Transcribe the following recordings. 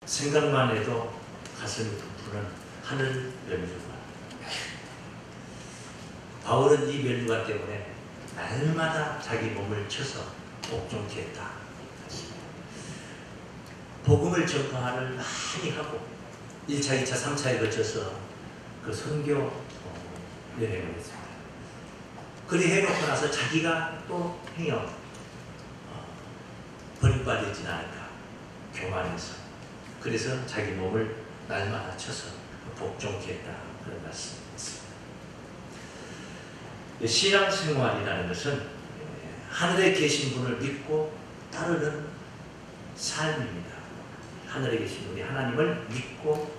생각만 해도 가슴이 부푸는 하늘 면류관. 바울은 이 면류관 때문에 날마다 자기 몸을 쳐서 복종케 했다. 복음을 전파를 많이 하고 1차, 2차, 3차에 걸쳐서 그 선교 여행을 했습니다. 그리 해놓고 나서 자기가 또 행여 버림받지는 않을까 교만해서, 그래서 자기 몸을 날마다 쳐서 복종케 했다, 그런 말씀이었습니다. 신앙생활이라는 것은 하늘에 계신 분을 믿고 따르는 삶입니다. 하늘에 계신 분이 하나님을 믿고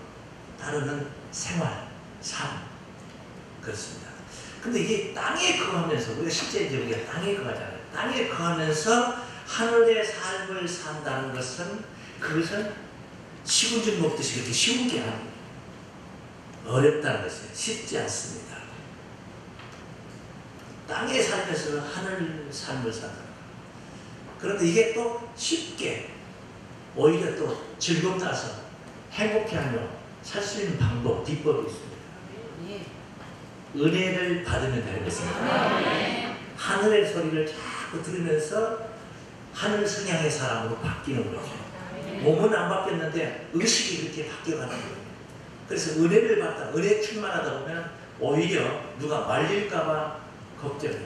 따르는 생활, 삶, 그렇습니다. 근데 이게 땅에 거하면서, 우리가 실제 이제 우리가 땅에 거하잖아요. 땅에 거하면서 하늘의 삶을 산다는 것은, 그것은 시군죽 먹듯이 그렇게 쉬운 게 아니에요. 어렵다는 것이에요. 쉽지 않습니다. 땅에 살면서 하늘 삶을 산다. 그런데 이게 또 쉽게, 오히려 또 즐겁다서 행복해하며 살 수 있는 방법, 비법이 있습니다. 은혜를 받으면 되는 것입니다. 하늘의 소리를 자꾸 들으면서 하늘 성향의 사람으로 바뀌는 거죠. 몸은 안 바뀌었는데 의식이 그렇게 바뀌어가는 거예요. 그래서 은혜를 받다, 은혜 충만하다 보면 오히려 누가 말릴까봐 걱정이야.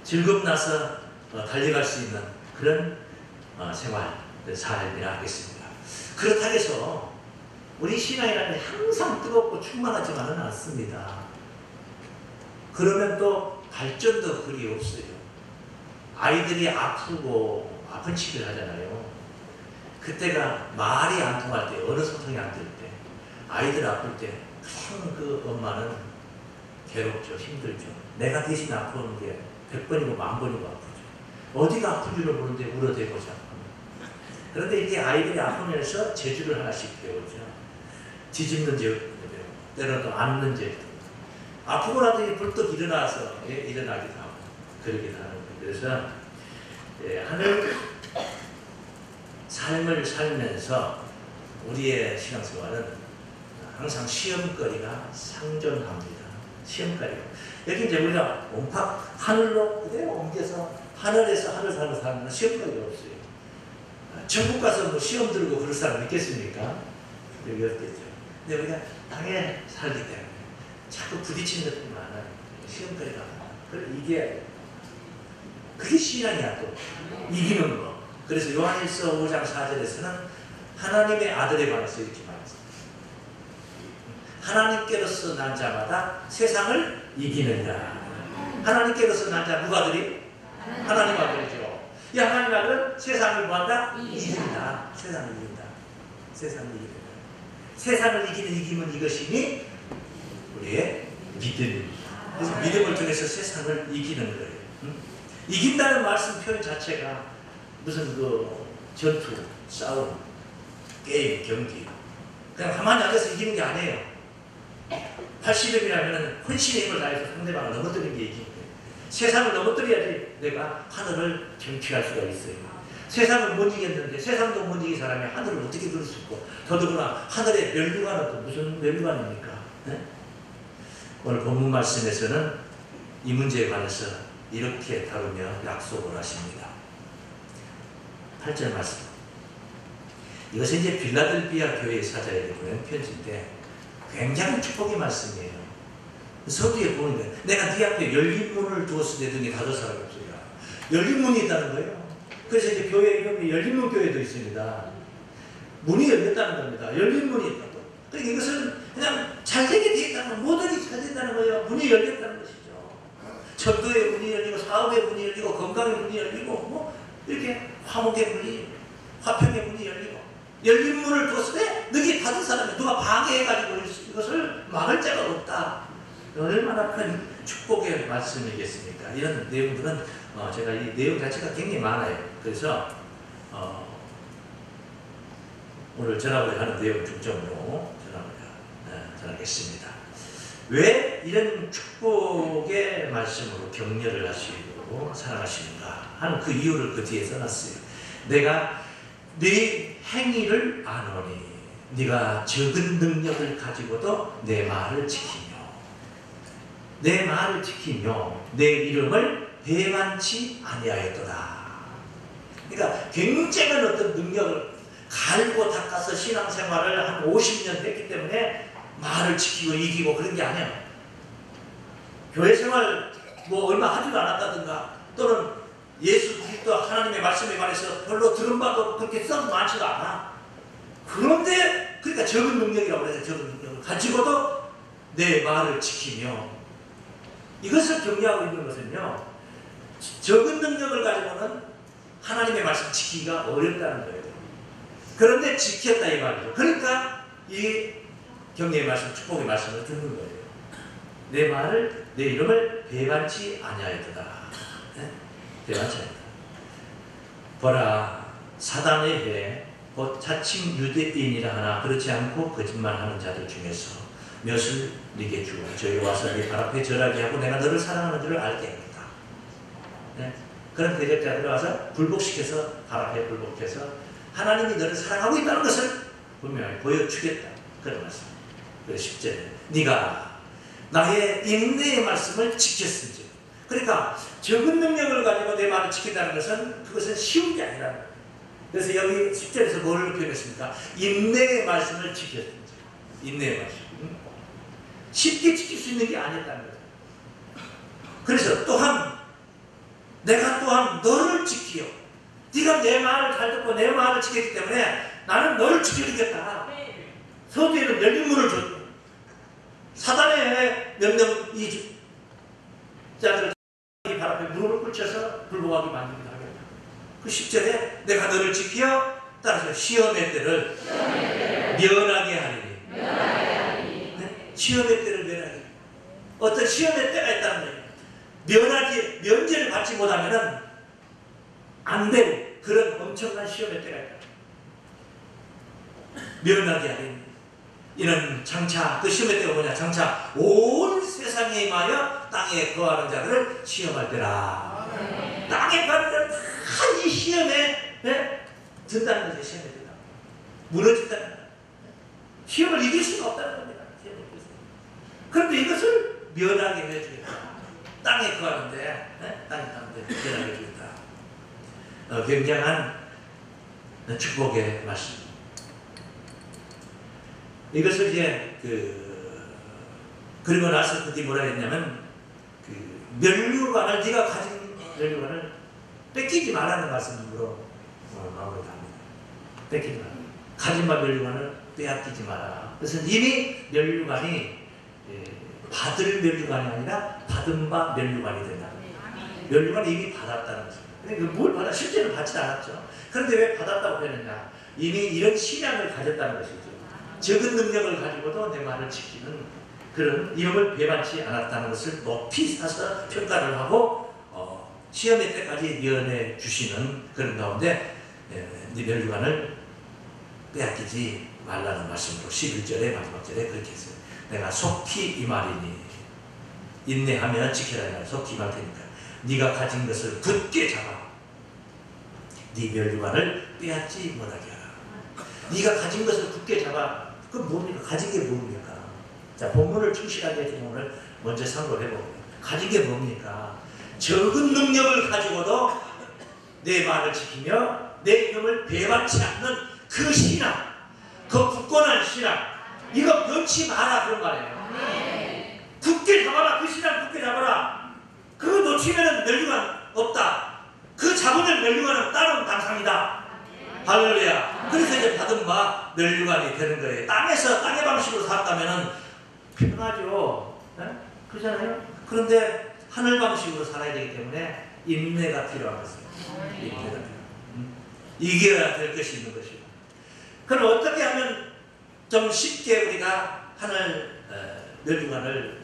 즐겁나서 달려갈 수 있는 그런 생활, 삶이라 하겠습니다. 그렇다고 해서 우리 신앙이라는 게 항상 뜨겁고 충만하지만은 않습니다. 그러면 또 발전도 그리 없어요. 아이들이 아프고 아픈 치료를 하잖아요. 그때가 말이 안 통할 때, 언어 소통이 안 될 때, 아이들 아플 때 그냥 그 엄마는 괴롭죠, 힘들죠. 내가 대신 아프는 게 100번이고 10,000번이고 아프죠. 어디가 아픈 줄을 모르는데 울어대고 자꾸. 그런데 이제 아이들이 아프면서 재주를 하나씩 배우죠. 뒤집는 재주도 배우고, 때로는 또 앉는 재주도. 아프고 나서 불떡 일어나서 일어나기도 하고 그러기도 하는 거예요. 그래서 하늘 삶을 살면서 우리의 신앙생활은 항상 시험거리가 상존합니다. 시험거리가. 여기 이제 우리가 온팍 하늘로 그대로 옮겨서 하늘에서 하늘 삶을 사는 시험거리가 없어요. 천국 가서 뭐 시험 들고 그럴 사람 있겠습니까? 여기 없겠죠. 근데 우리가 땅에 살기 때문에 자꾸 부딪히는 것들이 많아요. 시험거리가 많아요. 그게 신앙이야. 또 이기는 거. 그래서 요한일서 5장 4절에서는 하나님의 아들에 관해서 이렇게 말했습니다. 하나님께로서 난 자마다 세상을 이기느니라. 하나님께로서 난 자, 누가 아들이? 하나님 아들이죠. 이 하나님 아들은 세상을 뭐한다? 이긴다. 세상을 이긴다. 세상을 이긴다. 세상을 이기는 이김은 이것이니 우리의 믿음입니다. 그래서 믿음을 통해서 세상을 이기는 거예요. 이긴다는 말씀 표현 자체가 무슨 그 전투, 싸움, 게임, 경기 그냥 가만히 앉아서 이기는 게 아니에요. 80명이라면 혼신의 힘을 다해서 상대방을 넘어뜨리는 게 이기는 거예요. 세상을 넘어뜨려야지 내가 하늘을 경취할 수가 있어요. 세상을 못 이겼는데, 세상도 못 이긴 사람이 하늘을 어떻게 그럴 수 있고, 더더구나 하늘의 면류관은 또 무슨 면류관입니까? 네? 오늘 본문 말씀에서는 이 문제에 관해서 이렇게 다루며 약속을 하십니다. 8절 말씀. 이것은 이제 빌라델비아 교회 사자에게 보낸 편지인데 굉장히 축복의 말씀이에요. 서두에 보는 거예요. 내가 네 앞에 열린 문을 두었을 때 등에 닫을 사람이 없어요. 열린 문이 있다는 거예요. 그래서 이제 교회 이름이 열린 문 교회도 있습니다. 문이 열렸다는 겁니다. 열린 문이 있다고. 그러니까 이것은 그냥 잘 되게 되어 있다는, 뭐든지 잘 된다는 거예요. 문이 열렸다는 것이죠. 전도의 문이 열리고, 사업의 문이 열리고, 건강의 문이 열리고, 뭐 이렇게 화목의 문이, 화평의 문이 열리고, 열린 문을 두었을 때 너희 닫은 사람이 누가 방해해가지고 이것을 막을 자가 없다. 얼마나 큰 축복의 말씀이겠습니까? 이런 내용들은 제가 이 내용 자체가 굉장히 많아요. 그래서 오늘 전하고자 하는 내용 중점으로 전하겠습니다. 왜 이런 축복의 말씀으로 격려를 하시고 사랑하시는가 하는 그 이유를 그 뒤에 써놨어요. 내가 네 행위를 아노니 네가 적은 능력을 가지고도 내 말을 지키며 내 이름을 배반치 아니하였도다. 그러니까 굉장한 어떤 능력을 갈고 닦아서 신앙생활을 한 50년 했기 때문에 말을 지키고 이기고 그런 게 아니야. 교회 생활 뭐 얼마 하지도 않았다든가 또는 예수 그리스도 하나님의 말씀에 관해서 별로 들은 바도 그렇게 썩 많지도 않아. 그런데 그러니까 적은 능력이라고 해서 적은 능력을 가지고도 내 말을 지키며, 이것을 경계하고 있는 것은요, 적은 능력을 가지고는 하나님의 말씀 지키기가 어렵다는 거예요. 그런데 지켰다 이 말이죠. 그러니까 이 경계의 말씀, 축복의 말씀을 듣는 거예요. 내 이름을 배반치 아니하였도다. 네? 배반치 아니하였다. 보라, 사단의 해 곧 자칭 유대인이라 하나 그렇지 않고 거짓말하는 자들 중에서 몇을 네게 주어 저희 와서 네 발 앞에 절하게 하고 내가 너를 사랑하는 줄을 알게 하겠다. 네? 그런 대적자들을 와서 굴복시켜서 발 앞에 굴복해서 하나님이 너를 사랑하고 있다는 것을 분명히 보여주겠다. 그런 말씀. 그래서 10절에 네가 나의 인내의 말씀을 지켰은지. 그러니까 적은 능력을 가지고 내 말을 지킨다는 것은 그것은 쉬운 게 아니라는 거예요. 그래서 여기 10절에서 뭘 표현했습니까? 인내의 말씀을 지켰는지. 인내의 말씀. 쉽게 지킬 수 있는 게 아니었다는 거죠. 그래서 또한 내가 또한 너를 지키요. 네가 내 말을 잘 듣고 내 말을 지켰기 때문에 나는 너를 지켜주겠다. 서두에는 열린 문을 줬다. 사단의 명령 이 자들을 발 앞에 무릎을 꿇쳐서 불복하게 만들기도 하겠다. 그 10절에 내가 너를 지켜 따라서 시험의 때를 면하게 하리니. 네? 시험의 때를 면하게. 어떤 시험의 때가 있다는 거예요. 면제를 받지 못하면은 안 되고 그런 엄청난 시험의 때가 있다. 면하게 하리니. 이는 장차 그 시험의 때가 뭐냐? 장차 온 세상에 임하여 땅에 거하는 자들을 시험할 때라. 땅에 가는 자는 다 이 시험에 든다는 거죠. 시험에 든다. 무너진다는 거예요. 시험을 이길 수가 없다는 겁니다. 그런데 이것을 면하게 해주겠다. 땅에 거하는데 땅에 가는데 면하게 해주겠다. 굉장한 축복의 말씀. 이것을 이제 그리고 나서 그때 뭐라 했냐면 면류관을 네가 가진 면류관을 뺏기지 말라는 말씀으로 마무리합니다. 뺏기지 마라. 가진 바 면류관을 빼앗기지 마라. 그래서 이미 면류관이 받을 면류관이 아니라 받은 바 면류관이 된다. 면류관이 이미 받았다는 것입니다. 뭘 받아? 실제로 받지 않았죠. 그런데 왜 받았다고 했느냐? 이미 이런 신앙을 가졌다는 것이죠. 적은 능력을 가지고도 내 말을 지키는 그런 이름을 배반치 않았다는 것을 높이 사서 평가를 하고 시험의 때까지 면해 주시는 그런 가운데 네 면류관을 빼앗기지 말라는 말씀으로 11절에 마지막 절에 그렇게 했어요. 내가 속히 이 말이니 인내하면 지켜라. 속히 말 테니까 네가 가진 것을 굳게 잡아 네 면류관을 빼앗지 못하게 하라. 네가 가진 것을 굳게 잡아. 그 뭡니까? 가진 게 뭡니까? 자, 본문을 충실하게 좀 오늘 먼저 상고를 해보고 가진 게 뭡니까? 적은 능력을 가지고도 내 말을 지키며 내 이름을 배반치 않는 그 신앙, 그 굳건한 신앙, 이거 변치 마라 그런 말이에요. 굳게 잡아라. 그 신앙 굳게 잡아라. 그거 놓치면 면류관 없다. 그 잡으면 면류관은 다른 당상이다. 할렐루야. 그래서 이제 받은 바 면류관이 되는 거예요. 땅의 방식으로 살았다면 편하죠. 네? 그렇잖아요. 그런데 하늘 방식으로 살아야 되기 때문에 인내가 필요한 것입니다. 인내가 필요합니다. 이겨야 될 것이 있는 것이고. 그럼 어떻게 하면 좀 쉽게 우리가 하늘 면류관을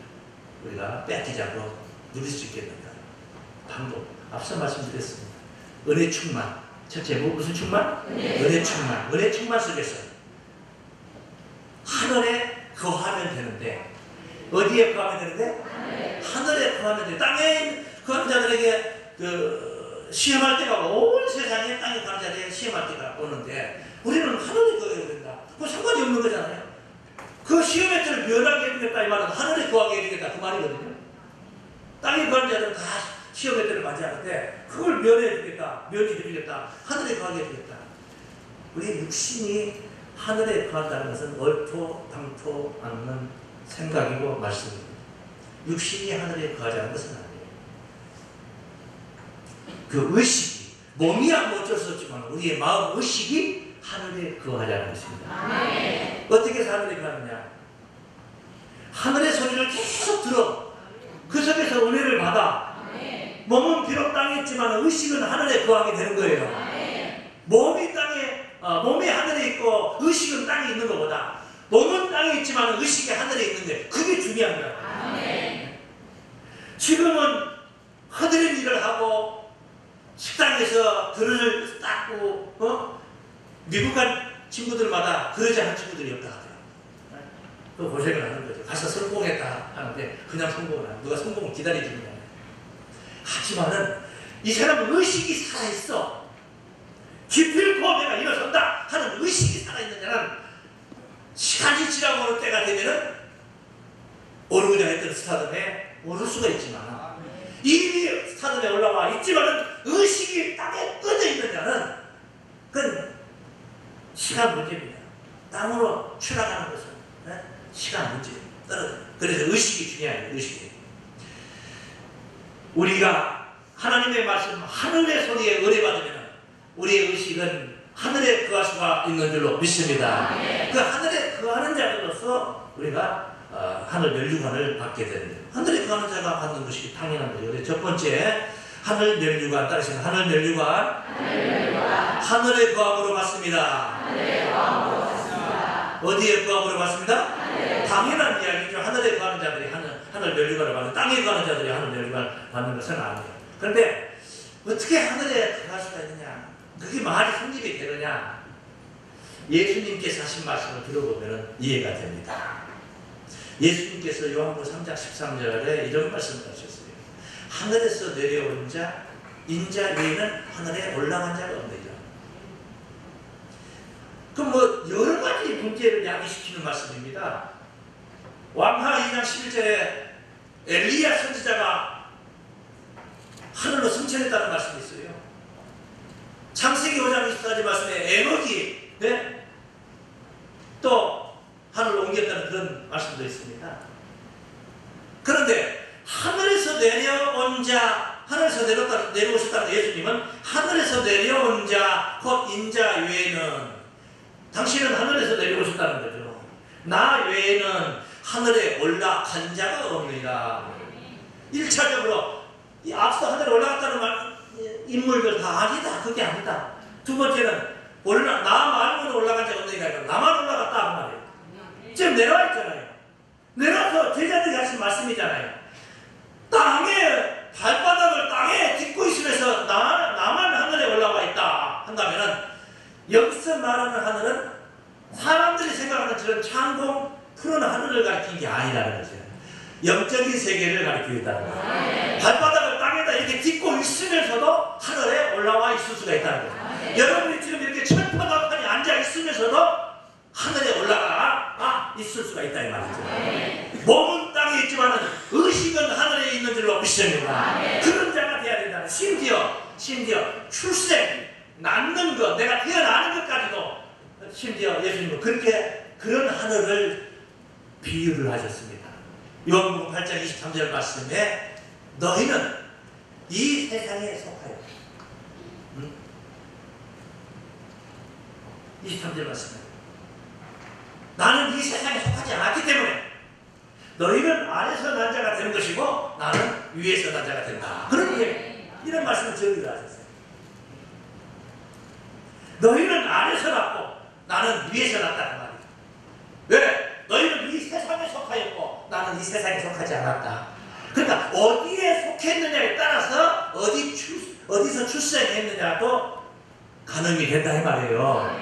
우리가 빼앗기지 않고 누릴 수 있겠는가? 방법. 앞서 말씀드렸습니다. 은혜 충만. 첫째, 무슨 충만? 은혜 충만. 은혜 충만 속에서 하늘에 거하면 되는데, 어디에 거하면 되는데? 하늘에 거하면 돼. 땅에 거하는 자들에게 시험할 때가 온 세상에 땅에 거하는 자들에게 시험할 때가 오는데, 우리는 하늘에 거해야 된다. 그거 상관이 없는 거잖아요. 그 시오메트를 면하게 해주겠다 이 말은 하늘에 거하게 해주겠다 그 말이거든요. 땅에 거한 자들은 다 시오메트를 맞이하는데 그걸 면해주겠다, 면해주겠다, 하늘에 거하게 해주겠다. 우리 육신이 하늘에 거한다는 것은 얼토당토 않는 생각이고 말씀입니다. 육신이 하늘에 거하자는 것은 아니에요. 그 의식이, 몸이야 뭐 어쩔 수 없지만 우리의 마음 의식이 하늘에 거하자는 것입니다. 네. 어떻게 해서 하늘에 거하느냐? 하늘의 소리를 계속 들어 그 속에서 은혜를 받아. 몸은 비록 땅에 있지만 의식은 하늘에 거하게 되는 거예요. 몸이 땅에, 몸이 하늘에 있고 의식은 땅에 있는 것보다 몸은 땅에 있지만 의식이 하늘에 있는 거예요. 그게 중요한 거예요. 지금은 허드렛 일을 하고 식당에서 그릇을 닦고 미국 간 친구들마다 그러지 않은 친구들이 없다 하더라고요. 그 고생을 하는 거죠. 가서 성공했다 하는데 그냥 성공을 안, 누가 성공을 기다려주는 거예요. 하지만은 이 사람은 의식이 살아있어. 기필코 내가 일어선다 하는 의식이 살아있는 자는 시간이 지나고 오는 때가 되면은 오르고자 했던 스타덤에 오를 수가 있지만 이미 스타덤에 올라와 있지만은 의식이 땅에 꺼져 있는 자는 그건 시간 문제입니다. 땅으로 추락하는 것은 시간 문제예요. 떨어져요. 그래서 의식이 중요해요. 의식이. 우리가 하나님의 말씀, 하늘의 소리에 의뢰받으면 우리의 의식은 하늘에 거할 수가 있는 줄로 믿습니다. 그 하늘에 거하는 자로서 우리가 하늘 면류관을 받게 됩니다. 하늘에 거하는 자가 받는 것이 당연한 거죠. 첫 번째, 하늘 면류관, 따르시는 하늘 면류관, 하늘의 거함으로 받습니다. 어디에 거함으로 받습니다? 당연한 이야기죠. 하늘에 거하는 자들이 하늘 면류관을 받는, 땅에 거하는 자들이 하늘 면류관을 받는 것은 아니에요. 그런데 어떻게 하늘에 들어갈 수가 있느냐? 그게 말이 성립이 되느냐? 예수님께서 하신 말씀을 들어보면 이해가 됩니다. 예수님께서 요한복음 3장 13절에 이런 말씀을 하셨어요. 하늘에서 내려온 자, 인자 외에는 하늘에 올라간 자가 없느니라. 그럼 뭐 여러 가지 문제를 야기시키는 말씀입니다. 왕하 2장 11절에 엘리야 선지자가 하늘로 승천했다는 말씀이 있어요. 창세기 5장 24절 말씀에 에녹이 또 하늘로 옮겼다는 그런 말씀도 있습니다. 그런데 하늘에서 내려온 자, 하늘에서 내려오셨다는 예수님은 하늘에서 내려온 자, 곧 인자 외에는, 당신은 하늘에서 내려오셨다는 거죠. 나 외에는 하늘에 올라간 자가 없느니라. 1차적으로 앞서 하늘에 올라갔다는 인물들 다 아니다. 그게 아니다. 두 번째는 나 말고는 올라간 자가 없느니라. 나만 올라갔다 그 말이에요. 지금 내려와 있잖아요. 내려와서 제자들이 하신 말씀이잖아요. 땅에 발바닥을 땅에 딛고 있으면서 나만 하늘에 올라와 있다 한다면은 여기서 말하는 하늘은 사람들이 생각하는 저런 창공 푸른 하늘을 가리키는 게 아니라는 거죠. 영적인 세계를 가리키고 있다는 거예요. 발바닥을 땅에다 이렇게 딛고 있으면서도 하늘에 올라와 있을 수가 있다는 거죠. 여러분이 지금 이렇게 철파덕하니 앉아 있으면서도 하늘에 올라가 있을 수가 있다 이 말이죠. 몸은 땅에 있지만 의식은 하늘에 있는 줄로 믿습니다. 그런 자가 돼야 된다. 심지어 출생, 낳는 것, 내가 태어나는 것까지도 심지어 예수님은 그런 하늘을 비유를 하셨습니다. 요한복음 8장 23절 말씀에 너희는 이 세상에 속하여 23절 말씀에 나는 이 세상에 속하지 않았기 때문에 너희는 아래서 난 자가 되는 것이고 나는 위에서 난 자가 된다. 그런데 이런 말씀을 정리를 하셨어요. 너희는 아래서 났고 나는 위에서 났다 그 말이에요. 왜? 너희는 이 세상에 속하였고 나는 이 세상에 속하지 않았다. 그러니까 어디에 속했느냐에 따라서 어디서 출생했느냐도 가늠이 된다 이 말이에요.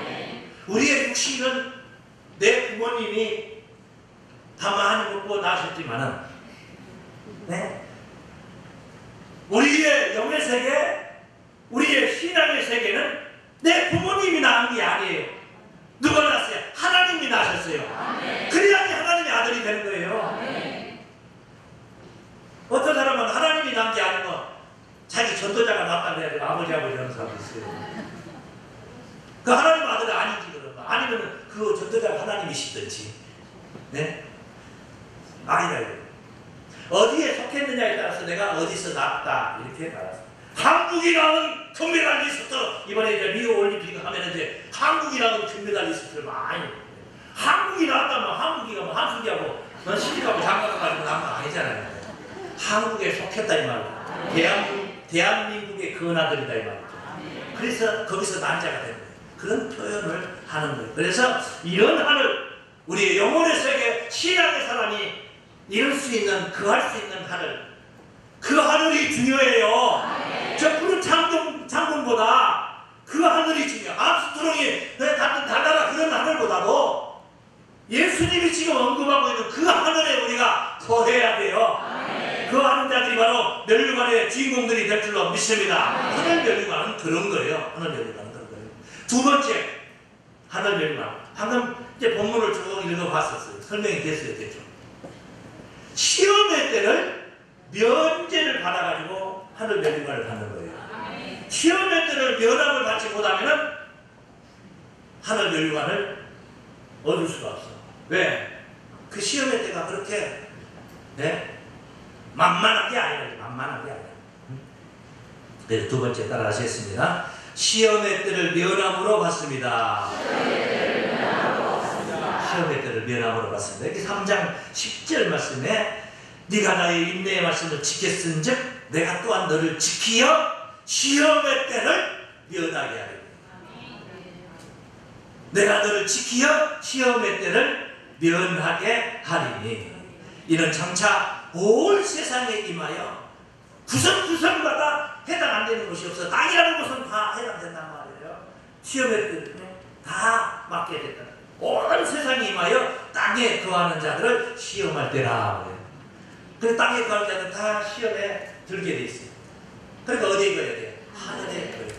우리의 육신은 내 부모님이 다 많이 먹고 나셨지만은 우리의 영의 세계, 우리의 신앙의 세계는 내 부모님이 낳은 게 아니에요. 누가 낳았어요? 하나님이 낳으셨어요. 그래야지 하나님의 아들이 되는 거예요. 어떤 사람은 하나님이 낳은 게 아니고 자기 전도자가 낳았다 그래야 돼요. 아버지 하는 사람도 있어요. 그 하나님 아들이 아닌지 그런가? 아니면 그 전도자가 하나님이시든지. 네? 아니다 이거. 어디에 속했느냐에 따라서 내가 어디서 낳았다 이렇게 말합니다. 한국이 낳은 금메달리스트, 이번에 이제 리오 올림픽 하면 이제 한국이 낳은 금메달리스트를 많이 한국이 낳았다면 한국이가 한국이하고 넌 시집가고 장가가 가지고 낳은 거 아니잖아요. 한국에 속했다 이 말이에요. 대한민국의 근아들이다 이 말이죠. 그래서 거기서 난자가 되는 거예요. 그런 표현을 하는 거예요. 그래서 이런 하늘, 우리의 영혼의 세계, 신앙의 사람이 이룰 수 있는, 그할 수 있는 하늘, 그 하늘이 중요해요. 저 푸른 창문보다 그 하늘이 중요해요. 암스트롱이 달달한 그런 하늘보다도 예수님이 지금 언급하고 있는 그 하늘에 우리가 거해야 돼요. 그 하는 자들이 바로 면류관의 주인공들이 될 줄로 믿습니다. 하늘 면류관은 그런 거예요. 하늘 면류관은 그런 거예요. 두 번째, 하늘 면류관. 방금 이제 본문을 쭉 읽어봤었어요. 설명이 됐어요. 됐죠. 시험의 때를 면제를 받아가지고 하늘 면류관을 받는 거예요. 시험의 때를 면함을 받지 못하면 하늘 면류관을 얻을 수가 없어. 왜? 그 시험의 때가 그렇게 만만한 게 아니라 만만한 게 아니라. 그래서 두 번째 따라 하시겠습니다. 시험의 때를 면함으로 받습니다. 시험의 때를 면함으로 받습니다. 이렇게 3장 10절 말씀에 네가 나의 인내의 말씀을 지켰은즉 내가 또한 너를 지키어 시험의 때를 면하게 하리니. 내가 너를 지키어 시험의 때를 면하게 하리니. 이는 장차 온 세상에 임하여 구석구석마다 해당 안 되는 곳이 없어. 땅이라는 곳은 다 해당된단 말이에요. 시험의 때를 다 맡게 됐다. 온 세상에 임하여 땅에 거하는 자들을 시험할 때라. 그래서 땅에 거하는 자들은 다 시험에 들게 돼 있어요. 그러니까 어디에 거해야 돼요? 하늘에 거해야 됩니다.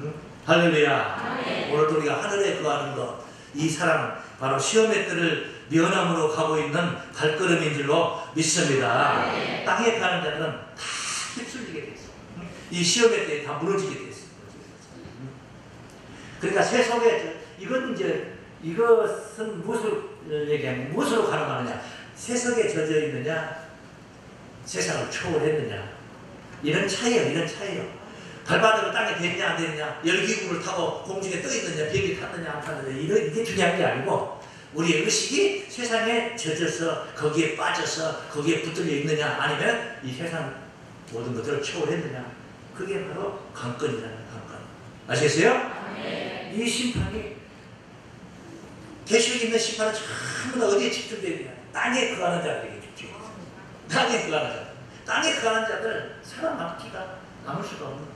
응? 할렐루야. 오늘도 우리가 하늘에 거하는 것, 이 사랑 바로 시험의 때를 면함으로 가고 있는 발걸음인 줄로 믿습니다. 땅에 가는 자들은 다 휩쓸리게 돼 있어요. 이 시험의 때에 다 무너지게 돼 있어요. 그러니까 세속에 이것은 무엇을 얘기하면 무엇으로 가능하느냐? 세속에 젖어 있느냐? 세상을 초월했느냐? 이런 차이예요. 이런 차이예요. 발바닥을 땅에 댔냐 안 댔냐? 열기구를 타고 공중에 떠 있느냐? 비행기 탔느냐 안 탔느냐? 이게 중요한 게 아니고 우리의 의식이 세상에 젖어서 거기에 빠져서 거기에 붙들려 있느냐 아니면 이 세상 모든 것들을 초월했느냐? 그게 바로 강건이라는 강건. 아시겠어요? 이 심판이 계시록에 있는 심판은 전부 다 어디에 집중되어 있냐? 땅에 거하는 자들에게 집중되어 있어요. 땅에 거하는 자들. 땅에 거하는 자들 살아남기가 남을 수가 없는 거예요.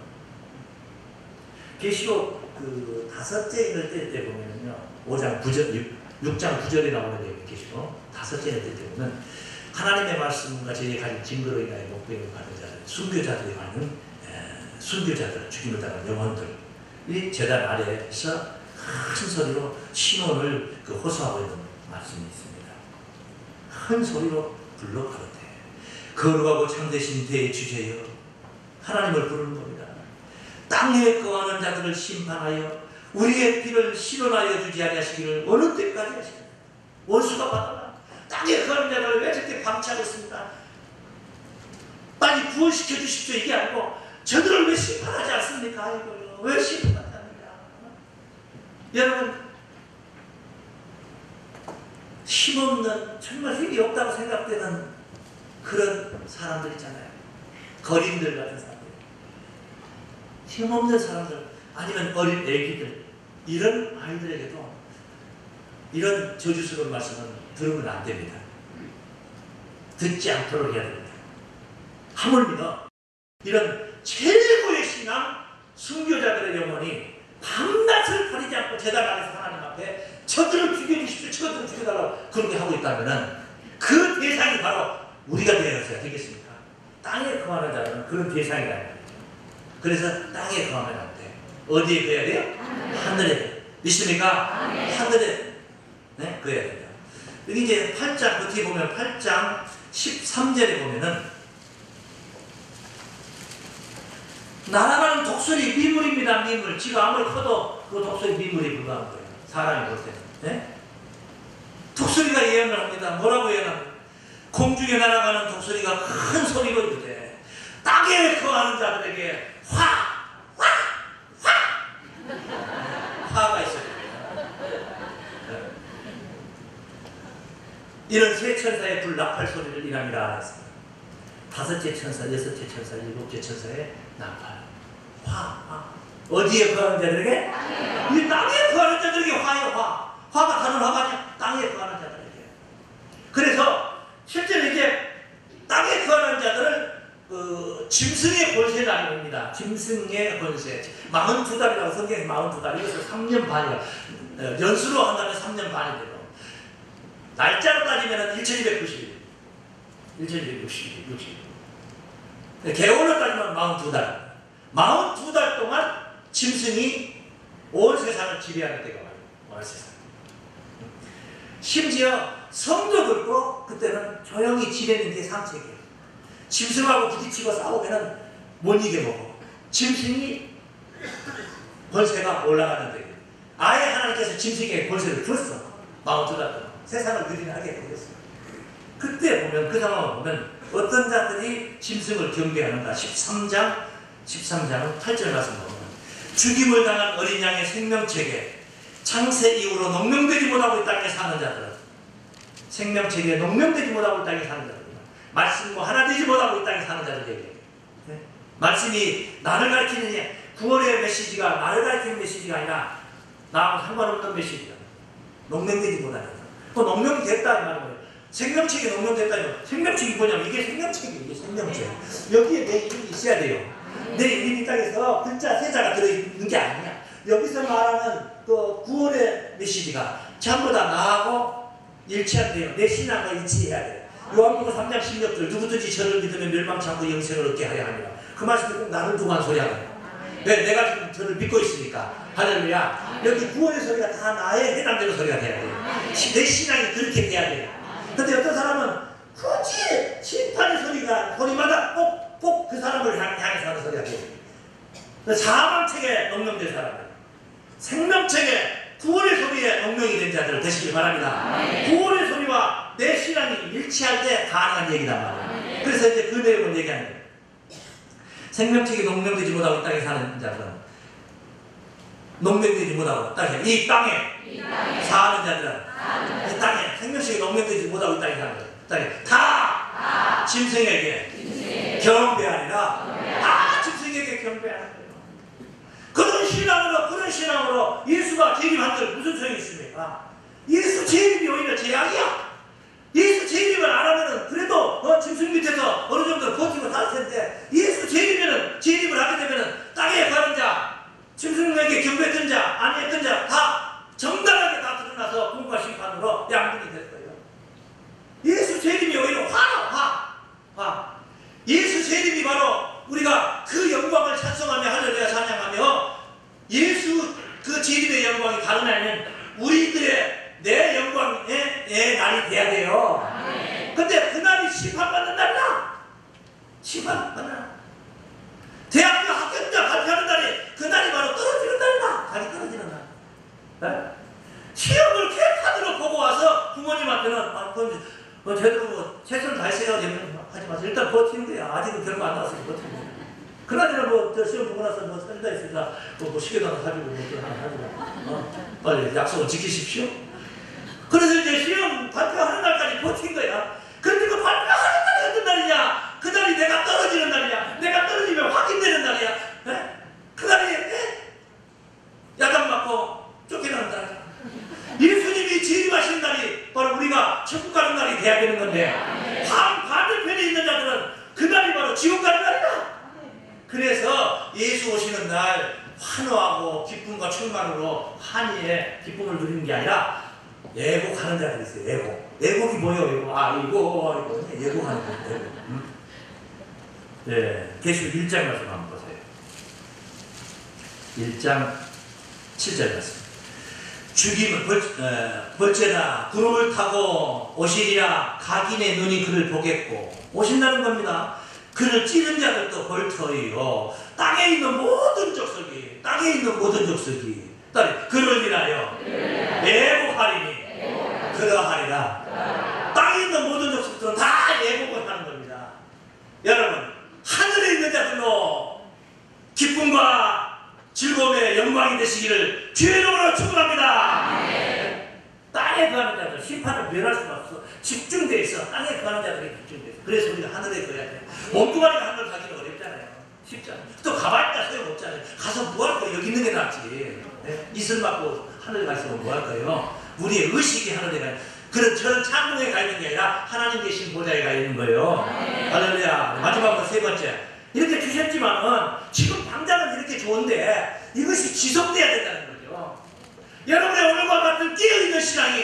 계시록 그 5째 읽을 때 보면요. 6장 9절에 나오는 얘기 계시록 5째 읽을 때 보면 하나님의 말씀과 저희가 가진 증거로 인하여 목배임을 받은 자들, 순교자들이 많은 순교자들, 죽임을 당한 영혼들 이 제단 아래에서 큰 소리로 신원을 호소하고 있는 말씀이 있습니다. 큰 소리로 불러 가로되 거룩하고 참되신 대주제여 하나님을 부르는 겁니다. 땅에 거하는 자들을 심판하여 우리의 피를 실현하여 주지 아니하시기를 어느 때까지 하시느냐. 원수가 받아라. 땅에 거하는 자들을 왜 저렇게 방치하고 있습니다. 빨리 구원시켜 주십시오. 이게 아니고 저들을 왜 심판하지 않습니까? 아이고요. 왜 심판하지 않느냐. 여러분 힘없는 정말 힘이 없다고 생각되는 그런 사람들 있잖아요. 거린들 같은 사람들. 힘없는 사람들 아니면 어린 애기들 이런 아이들에게도 이런 저주스러운 말씀은 들으면 안 됩니다. 듣지 않도록 해야 됩니다. 하물며 이런 최고의 신앙 순교자들의 영혼이 밤낮을 가리지 않고 제단 안에서 하나님 앞에 저들을 죽여주십시오. 저들을 죽여달라고 그렇게 하고 있다면 그 대상이 바로 우리가 되어야 되겠습니까? 땅에 거하는 자는 그런 대상이라는 거예요. 그래서 땅에 거하면 안 돼. 어디에 거해야 돼요? 하늘에. 믿습니까? 하늘에 네? 그래야 됩니다. 여기 이제 8장 어떻게 보면 8장 13절에 보면은 날아가는 독수리 미물입니다. 미물. 지가 아무리 커도 그 독수리 미물이 불과한 거예요. 사람이 볼 때는. 네? 독수리가 예언을 합니다. 뭐라고 예언합니까? 공중에 날아가는 독수리가 큰 소리로 이르되 땅에 거하는 자들에게 화가 있어야 됩니다. 이런 세 천사의 불나팔 소리를 일합니다. 다섯째 천사, 여섯째 천사, 일곱째 천사의 나팔. 어디에 거하는 자들에게? 이 땅에 거하는 자들에게 화예요. 화가 다른 화가 아니야. 땅에 거하는 자들에게. 그래서 실제로 이제 땅에 거하는 자들을 짐승의 권세를 아닙니다. 짐승의 권세. 42달이라고 성경에 42달. 이것을 3년 반이라. 연수로 한다면 3년 반이 돼요. 날짜로 따지면 1290일. 1260일. 개월로 따지면 42달. 42달 동안 짐승이 온 세상을 지배하는 때가 와요. 세상. 심지어 성도들도 그때는 조용히 지내는 게 상책이에요. 짐승하고 부딪히고 싸우면 못 이겨먹어. 짐승이 권세가 올라가는 데예요. 아예 하나님께서 짐승에게 권세를 줬어. 42달 동안. 세상을 유린하게 되었어요. 그때 보면 그 상황을 보면 어떤 자들이 짐승을 경배하는가. 13장은 8절 말씀 보면 죽임을 당한 어린 양의 생명책에 창세 이후로 농명되지 못하고 이 땅에 사는 자들은 생명책에 농명되지 못하고 이 땅에 사는 자들은 말씀과 하나 되지 못하고 이 땅에 사는 자들에게 네? 말씀이 나를 가르치느냐 구원의 메시지가 나를 가르치는 메시지가 아니라 나하고 상관없는 메시지야. 농명되지 못하는 그 농명이 됐다 이 말인 거예요. 생명책이 농명됐다 이 말이에요. 생명책이 뭐냐면 이게 생명책이에요. 이게 생명책. 여기에 내 이름이 있어야 돼요. 내 이름이 땅에서 글자 세자가 들어있는 게 아니야. 여기서 말하는 그 구원의 메시지가 전부 다 나하고 일치한대요. 내 신앙과 일치해야 돼. 요한복음 3장 16절 누구든지 저를 믿으면 멸망치 않고 영생을 얻게 하려 합니다. 그 말씀이 꼭 나를 두고 한 소리 하거든요. 왜? 내가 지금 저를 믿고 있으니까. 할렐루야. 여기 구원의 소리가 다 나에 해당되는 소리가 돼야 돼요. 내 신앙이 그렇게 돼야 돼요. 근데 어떤 사람은 굳이 심판의 소리마다 꼭 그 사람을 향해서 하는 소리가 돼요. 사망책에 농명된 사람은 생명책에 구원의 소리에 농명이 된 자들 되시길 바랍니다. 구원의 소리와 내 신앙이 일치할 때 가능한 얘기단 말이에요. 그래서 이제 그 내용을 얘기하는 거예요. 생명책이 농명되지 못하고 이 땅에 사는 자들은 농명되지 못하고 이 땅에 사는 자들은 이 땅에 생명책이 농명되지 못하고 이 땅에 사는 자들 다 짐승에게 경배하리라. 다 짐승에게 경배하는 거예요. 그런 신앙으로 예수가 재림한들 무슨 소용이 있습니까? 예수 재림이 오히려 재앙이야. 예수 재림을 안 하면은 그래도 짐승 밑에서 어느 정도 버티고 살 텐데 예수 재림을 하게 되면은 땅에 가는 자, 짐승에게 경배했던 자, 아니했던 자 다 정당하게 다 드러나서 공과 심판으로 양분이 될 거예요. 예수 재림이 오히려 화. 예수 재림이 바로 우리가 그 영광을 찬송하며 할렐루야 찬양하며 예수 그 재림의 영광이 다른 날에는 우리들의 내 영광의 날이 돼야 돼요. 근데 그 날이 심판받는 날이다. 심판받는 날. 대학교 합격자 발표하는 날이 그 날이 바로 떨어지는 날이다. 자기 떨어지는 날. 네? 시험을 개판으로 보고 와서 부모님한테는 제대로 최선을 다했어요. 하지 마세요. 일단 버티는 거야. 아직은 결과 안 나왔으니 버티는 거야. 그나저나 시험 보고 나서 딴다 있으니까 시계도 하나 사주고 하나 사주고 빨리 약속을 지키십시오. 그래서 이제 시험 발표하는 날까지 버틴 거야. 그런데 그 발표하는 날이 어떤 날이냐? 그 날이 내가 떨어지는 날이야. 내가 떨어지면 확인되는 날이야. 네? 그 날이 야단 맞고 쫓겨나는 날이야. 예수님이 재림하시는 날이 바로 우리가 천국 가는 날이 돼야 되는 건데 반대편에 있는 자들은 그 날이 바로 지옥 가는 날이다. 그래서 예수 오시는 날 환호하고 기쁨과 충만으로 한이의 기쁨을 누리는 게 아니라 예고하는 자들이 있어요. 예고이 뭐예요? 이거 예고하는 거예요. 네, 계시록 1장 말씀 한번 보세요. 1장 7절 말씀. 죽임을 벌죄나 구름을 타고 오시리라. 각인의 눈이 그를 보겠고 오신다는 겁니다. 그를 찌른 자들도 벌터이요 땅에 있는 모든 족속이 그를 인하여 애곡하리니 그러하리라. 땅에 있는 모든 족속들은 다 애곡을 하는 겁니다. 여러분, 하늘에 있는 자들로 기쁨과 즐거움의 영광이 되시기를 주의 이름으로 축원합니다. 땅에 거하는 자들 심판을 면할 수가 없어. 집중되어 있어. 땅에 거하는 자들이 집중되어 있어. 그래서 우리가 하늘에 거해야 돼. 몸뚱아리가 하늘 가기는 어렵잖아요. 쉽지 않아요. 또 가봐야 소용없잖아요. 가서 뭐 할 거예요? 여기 있는 게 낫지. 네? 이슬 맞고 하늘에 가시면 뭐 할까요? 우리의 의식이 하늘에 가요. 저는 창공에 가 있는 게 아니라 하나님 계신 보좌에 가 있는 거예요. 할렐루야. 마지막으로 세 번째. 이렇게 주셨지만은 지금 당장은 이렇게 좋은데 이것이 지속돼야 된다는 거죠. 여러분의 오늘과 같은 깨어있는 신앙이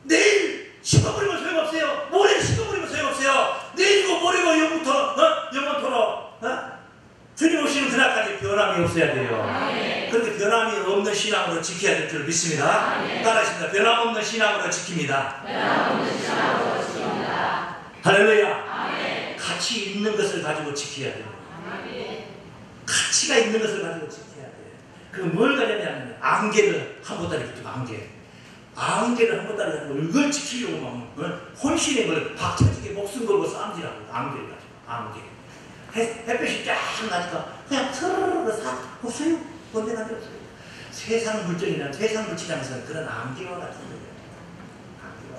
내일 식어버리면 소용없어요. 모레 식어버리면 소용없어요. 내일이고 모레고 영원토록 주님 오시는 그날까지 변함이 없어야 돼요. 그렇게 변함이 없는 신앙으로 지켜야 될 줄 믿습니다. 따라하십니다. 변함없는 신앙으로 지킵니다. 할렐루야. 가치 있는 것을 가지고 지켜야 돼요. 가치가 있는 것을 가지고 지켜야 돼요. 그 뭘 가냐면 안개를 한 보따리 가지고 안개를 한 보따리 가지고 이걸 지키려고 막 혼신의 걸 박터지게 목숨 걸고 싸움질하고 안개를 가지고 햇볕이 쫙 나니까 그냥 서르르 없어요. 뭔데 간데 없어요. 세상 물정이나 세상 물질하면서는 그런 안개와 같은 거예요. 안개와.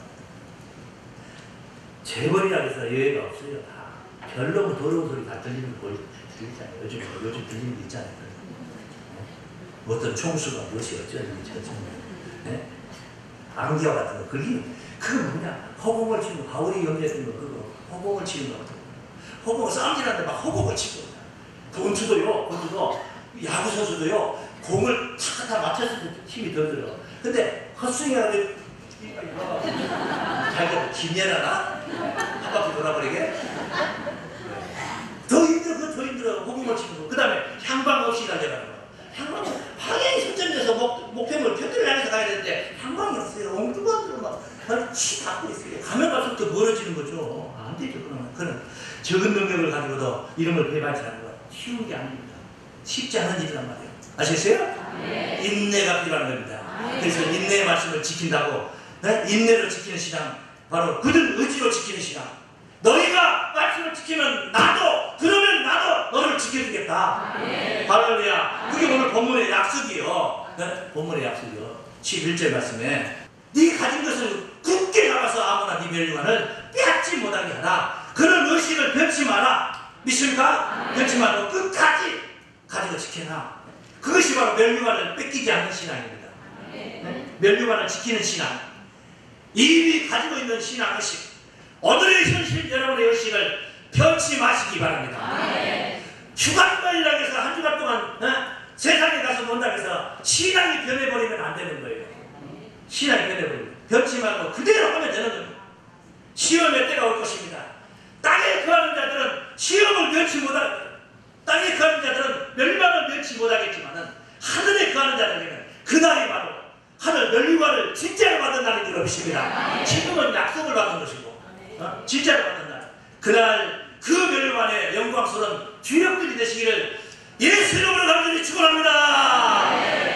재벌이라고 해서 여유가 없어요. 다 별로 더러운 소리 다 들리는 거 들리잖아요. 요즘 들리는 게 있잖아요. 네? 어떤 총수가 무엇이 어쩌는지 네? 안개와 같은 거. 그거 뭐냐? 허공을 치는 거. 바울이 염려했던 거 그거. 허공을 치는 거. 허공을 싸움질하는데 막 허공을 치고 본투도 야구 선수도요 공을 탁 맞췄을 때 힘이 더 들어. 근데 헛스윙하는데 자기가 김연아나 한 바퀴 돌아버리게 더 힘들어 허공을 치는 거. 그 다음에 향방 없이 달려가는 거. 향방 방향이 설정돼서 목표물 편들을 향해서 가야 되는데 향방이 없어요. 엉뚱한 막 치 닫고 있어요. 가면 갈수록 더 멀어지는 거죠. 안 되죠. 그는 적은 능력을 가지고도 이름을 배반하는 거 쉬운 게 아닙니다. 쉽지 않은 일이란 말이에요. 아시겠어요? 인내가 필요한 겁니다. 그래서 인내의 말씀을 지킨다고 네? 인내로 지키는 신앙 바로 굳은 의지로 지키는 신앙. 너희가 말씀을 지키면 그러면 나도 너를 지켜주겠다. 할렐루야. 그게 오늘 본문의 약속이요. 네? 본문의 약속이요. 11절 말씀에 네 가진 것을 굳게 잡아서 아무나 네 멸류관을 빼앗지 못하게 하라. 그런 의식을 변치 마라. 믿습니까? 변치 말고 끝까지 가지고 지켜라. 그것이 바로 멸류관을 뺏기지 않는 신앙입니다. 네? 멸류관을 지키는 신앙. 이미 가지고 있는 신앙 의식. 오늘의 현실 여러분의 의식을 변치 마시기 바랍니다. 휴가철이라고 해서 한 주간 동안 세상에 가서 논다고 해서 신앙이 변해버리면 안 되는 거예요. 신앙이 변해버리면 변치 말고 그대로 하면 되는 겁니다. 시험의 때가 올 것입니다. 땅에 거하는 자들은 시험을 면치 못하고 땅에 거하는 자들은 멸망을 면치 못하겠지만은 하늘에 거하는 자들에게는 그날이 바로 하늘 멸류관을 진짜로 받은 날인 줄 믿습니다. 지금은 약속을 받은 것이고 진짜로 받은 날. 그날 그 멸류관의 영광스러운 주역들이 되시기를 예수 이름으로 간절히 축원합니다.